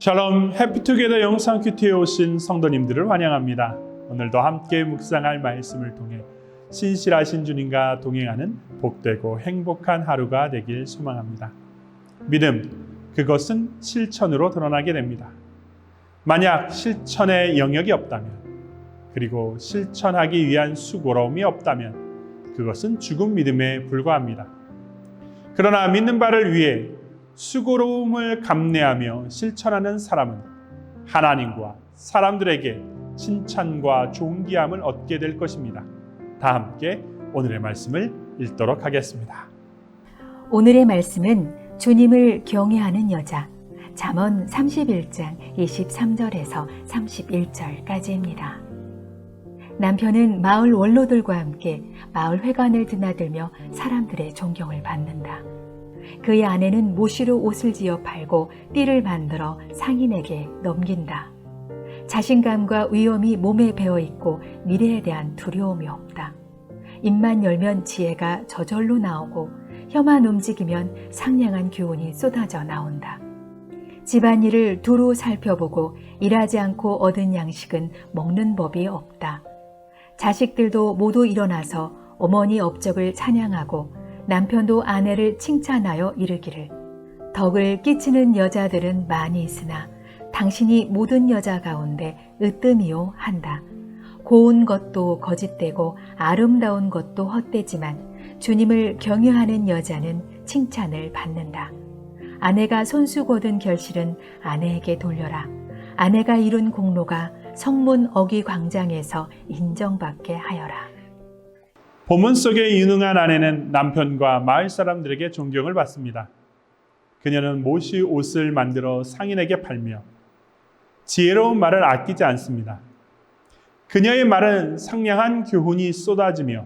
샬롬 해피투게더 영상 큐티에 오신 성도님들을 환영합니다. 오늘도 함께 묵상할 말씀을 통해 신실하신 주님과 동행하는 복되고 행복한 하루가 되길 소망합니다. 믿음, 그것은 실천으로 드러나게 됩니다. 만약 실천의 영역이 없다면, 그리고 실천하기 위한 수고로움이 없다면 그것은 죽은 믿음에 불과합니다. 그러나 믿는 바를 위해 수고로움을 감내하며 실천하는 사람은 하나님과 사람들에게 칭찬과 존귀함을 얻게 될 것입니다. 다 함께 오늘의 말씀을 읽도록 하겠습니다. 오늘의 말씀은 주님을 경외하는 여자, 잠언 31장 23절에서 31절까지입니다. 남편은 마을 원로들과 함께 마을 회관을 드나들며 사람들의 존경을 받는다. 그의 아내는 모시로 옷을 지어 팔고 띠를 만들어 상인에게 넘긴다. 자신감과 위엄이 몸에 배어있고 미래에 대한 두려움이 없다. 입만 열면 지혜가 저절로 나오고 혀만 움직이면 상냥한 교훈이 쏟아져 나온다. 집안일을 두루 살펴보고 일하지 않고 얻은 양식은 먹는 법이 없다. 자식들도 모두 일어나서 어머니 업적을 찬양하고 남편도 아내를 칭찬하여 이르기를, 덕을 끼치는 여자들은 많이 있으나 당신이 모든 여자 가운데 으뜸이요 한다. 고운 것도 거짓되고 아름다운 것도 헛되지만 주님을 경외하는 여자는 칭찬을 받는다. 아내가 손수 거둔 결실은 아내에게 돌려라. 아내가 이룬 공로가 성문 어귀 광장에서 인정받게 하여라. 본문 속의 유능한 아내는 남편과 마을 사람들에게 존경을 받습니다. 그녀는 모시 옷을 만들어 상인에게 팔며 지혜로운 말을 아끼지 않습니다. 그녀의 말은 상냥한 교훈이 쏟아지며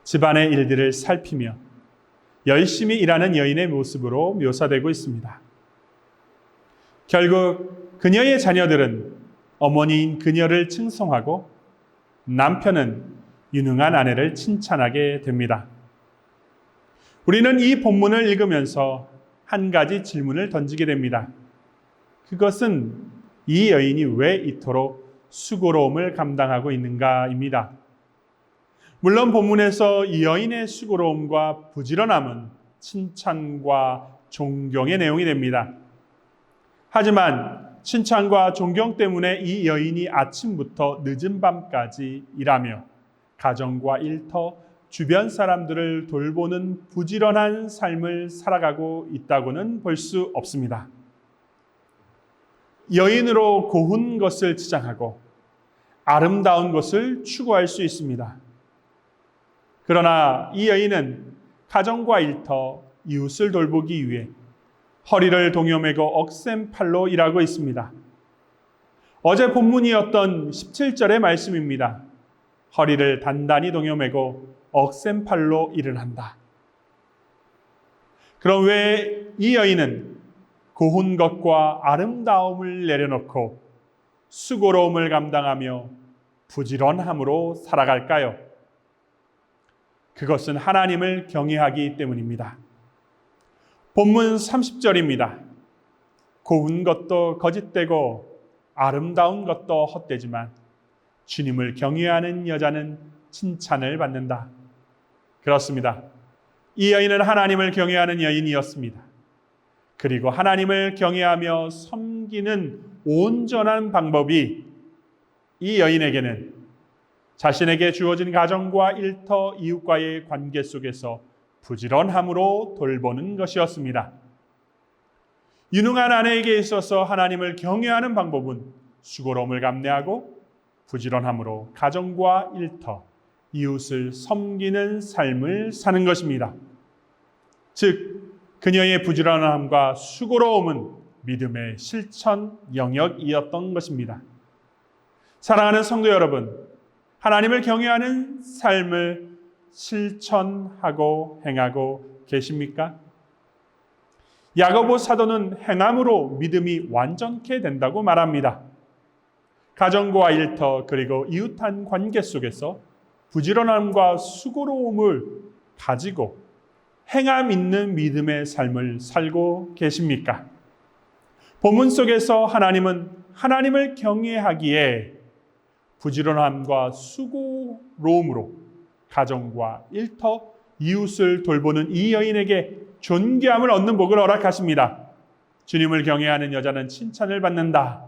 집안의 일들을 살피며 열심히 일하는 여인의 모습으로 묘사되고 있습니다. 결국 그녀의 자녀들은 어머니인 그녀를 칭송하고 남편은 유능한 아내를 칭찬하게 됩니다. 우리는 이 본문을 읽으면서 한 가지 질문을 던지게 됩니다. 그것은 이 여인이 왜 이토록 수고로움을 감당하고 있는가입니다. 물론 본문에서 이 여인의 수고로움과 부지런함은 칭찬과 존경의 내용이 됩니다. 하지만 칭찬과 존경 때문에 이 여인이 아침부터 늦은 밤까지 일하며 가정과 일터, 주변 사람들을 돌보는 부지런한 삶을 살아가고 있다고는 볼 수 없습니다. 여인으로 고운 것을 지향하고 아름다운 것을 추구할 수 있습니다. 그러나 이 여인은 가정과 일터, 이웃을 돌보기 위해 허리를 동여매고 억센팔로 일하고 있습니다. 어제 본문이었던 17절의 말씀입니다. 허리를 단단히 동여매고 억센팔로 일을 한다. 그럼 왜 이 여인은 고운 것과 아름다움을 내려놓고 수고로움을 감당하며 부지런함으로 살아갈까요? 그것은 하나님을 경외하기 때문입니다. 본문 30절입니다. 고운 것도 거짓되고 아름다운 것도 헛되지만 주님을 경외하는 여자는 칭찬을 받는다. 그렇습니다. 이 여인은 하나님을 경외하는 여인이었습니다. 그리고 하나님을 경외하며 섬기는 온전한 방법이 이 여인에게는 자신에게 주어진 가정과 일터, 이웃과의 관계 속에서 부지런함으로 돌보는 것이었습니다. 유능한 아내에게 있어서 하나님을 경외하는 방법은 수고로움을 감내하고 부지런함으로 가정과 일터, 이웃을 섬기는 삶을 사는 것입니다. 즉, 그녀의 부지런함과 수고로움은 믿음의 실천 영역이었던 것입니다. 사랑하는 성도 여러분, 하나님을 경외하는 삶을 실천하고 행하고 계십니까? 야고보 사도는 행함으로 믿음이 완전케 된다고 말합니다. 가정과 일터 그리고 이웃한 관계 속에서 부지런함과 수고로움을 가지고 행함 있는 믿음의 삶을 살고 계십니까? 본문 속에서 하나님은 하나님을 경외하기에 부지런함과 수고로움으로 가정과 일터, 이웃을 돌보는 이 여인에게 존귀함을 얻는 복을 허락하십니다. 주님을 경외하는 여자는 칭찬을 받는다.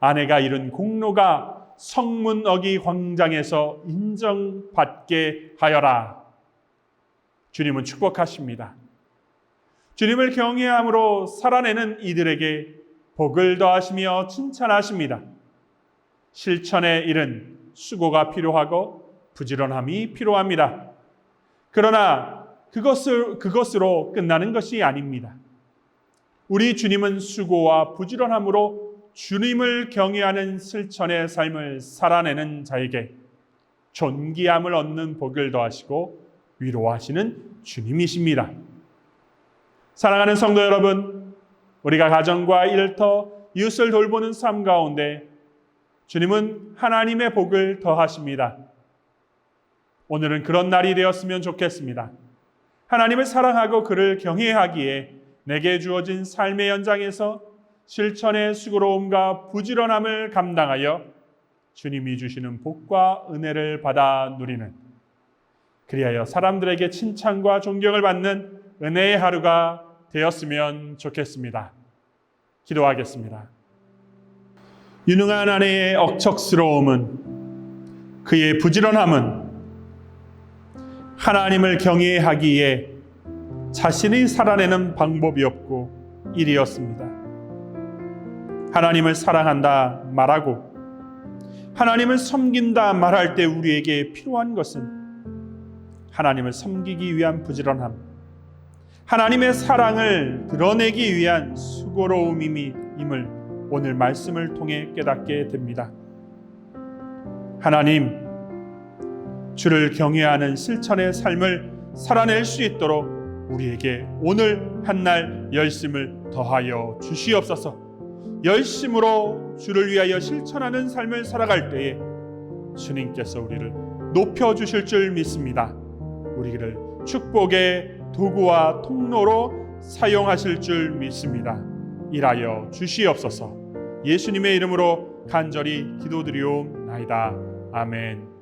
아내가 이룬 공로가 성문어기 광장에서 인정받게 하여라. 주님은 축복하십니다. 주님을 경외함으로 살아내는 이들에게 복을 더하시며 칭찬하십니다. 실천의 일은 수고가 필요하고 부지런함이 필요합니다. 그러나 그것으로 끝나는 것이 아닙니다. 우리 주님은 수고와 부지런함으로 주님을 경외하는 실천의 삶을 살아내는 자에게 존귀함을 얻는 복을 더하시고 위로하시는 주님이십니다. 사랑하는 성도 여러분, 우리가 가정과 일터, 이웃을 돌보는 삶 가운데 주님은 하나님의 복을 더하십니다. 오늘은 그런 날이 되었으면 좋겠습니다. 하나님을 사랑하고 그를 경외하기에 내게 주어진 삶의 연장에서 실천의 수고로움과 부지런함을 감당하여 주님이 주시는 복과 은혜를 받아 누리는, 그리하여 사람들에게 칭찬과 존경을 받는 은혜의 하루가 되었으면 좋겠습니다. 기도하겠습니다. 유능한 아내의 억척스러움은, 그의 부지런함은 하나님을 경외하기에 자신이 살아내는 방법이었고 일이었습니다. 하나님을 사랑한다 말하고 하나님을 섬긴다 말할 때 우리에게 필요한 것은 하나님을 섬기기 위한 부지런함, 하나님의 사랑을 드러내기 위한 수고로움임을 오늘 말씀을 통해 깨닫게 됩니다. 하나님, 주를 경외하는 실천의 삶을 살아낼 수 있도록 우리에게 오늘 한날 열심을 더하여 주시옵소서. 열심으로 주를 위하여 실천하는 삶을 살아갈 때에 주님께서 우리를 높여주실 줄 믿습니다. 우리를 축복의 도구와 통로로 사용하실 줄 믿습니다. 일하여 주시옵소서. 예수님의 이름으로 간절히 기도드리옵나이다. 아멘.